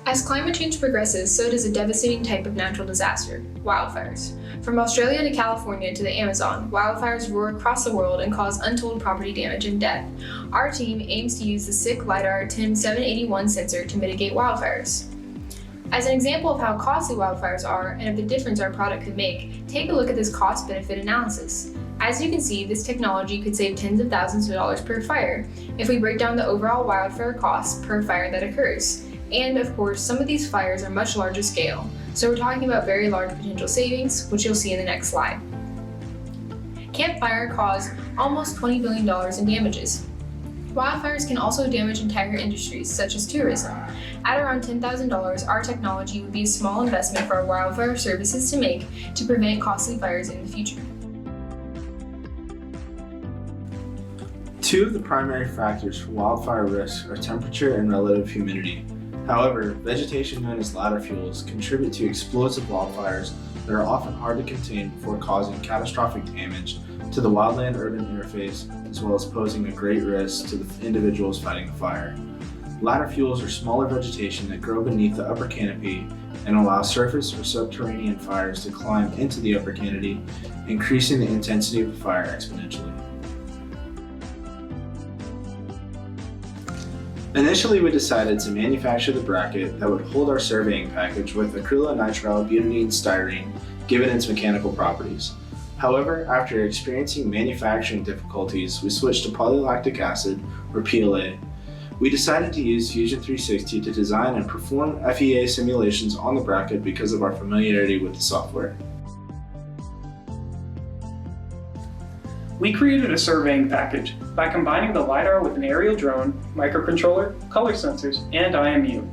As climate change progresses, so does a devastating type of natural disaster, wildfires. From Australia to California to the Amazon, wildfires roar across the world and cause untold property damage and death. Our team aims to use the SICK LiDAR TiM 781 sensor to mitigate wildfires. As an example of how costly wildfires are and of the difference our product could make, take a look at this cost-benefit analysis. As you can see, this technology could save tens of thousands of dollars per fire if we break down the overall wildfire costs per fire that occurs. And of course, some of these fires are much larger scale, so we're talking about very large potential savings, which you'll see in the next slide. Camp Fire caused almost $20 billion in damages. Wildfires can also damage entire industries, such as tourism. At around $10,000, our technology would be a small investment for our wildfire services to make to prevent costly fires in the future. Two of the primary factors for wildfire risk are temperature and relative humidity. However, vegetation known as ladder fuels contribute to explosive wildfires that are often hard to contain before causing catastrophic damage to the wildland-urban interface, as well as posing a great risk to the individuals fighting the fire. Ladder fuels are smaller vegetation that grow beneath the upper canopy and allow surface or subterranean fires to climb into the upper canopy, increasing the intensity of the fire exponentially. Initially, we decided to manufacture the bracket that would hold our surveying package with acrylonitrile butadiene styrene, given its mechanical properties. However, after experiencing manufacturing difficulties, we switched to polylactic acid, or PLA. We decided to use Fusion 360 to design and perform FEA simulations on the bracket because of our familiarity with the software. We created a surveying package by combining the LiDAR with an aerial drone, microcontroller, color sensors, and IMU.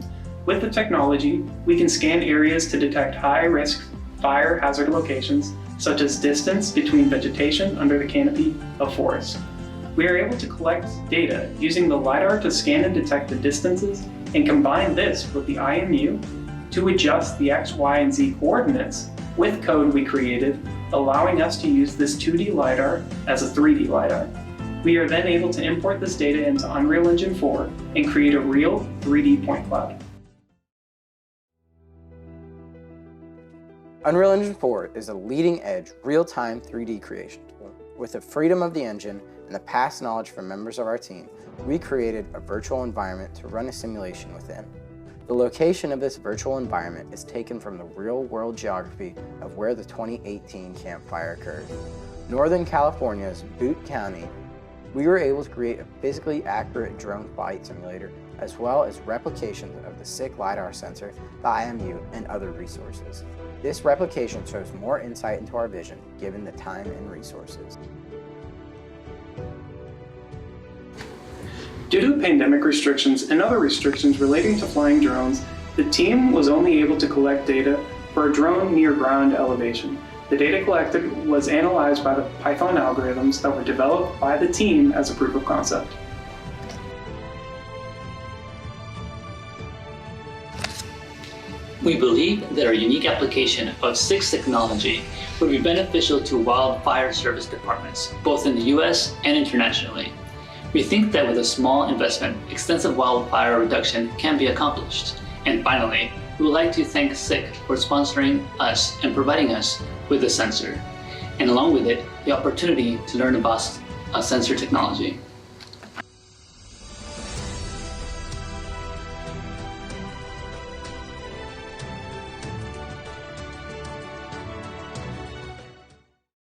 With the technology, we can scan areas to detect high-risk fire hazard locations, such as distance between vegetation under the canopy of forests. We are able to collect data using the LiDAR to scan and detect the distances and combine this with the IMU to adjust the X, Y, and Z coordinates with code we created, allowing us to use this 2D LiDAR as a 3D LiDAR. We are then able to import this data into Unreal Engine 4 and create a real 3D point cloud. Unreal Engine 4 is a leading-edge, real-time 3D creation tool. With the freedom of the engine and the past knowledge from members of our team, we created a virtual environment to run a simulation within. The location of this virtual environment is taken from the real-world geography of where the 2018 Camp Fire occurred. Northern California's Butte County, we were able to create a physically accurate drone flight simulator, as well as replications of the SICK LiDAR sensor, the IMU, and other resources. This replication shows more insight into our vision, given the time and resources. Due to pandemic restrictions and other restrictions relating to flying drones, the team was only able to collect data for a drone near ground elevation. The data collected was analyzed by the Python algorithms that were developed by the team as a proof of concept. We believe that our unique application of SICK technology would be beneficial to wildfire service departments, both in the US and internationally. We think that with a small investment, extensive wildfire reduction can be accomplished. And finally, we would like to thank SICK for sponsoring us and providing us with the sensor, and along with it, the opportunity to learn about sensor technology.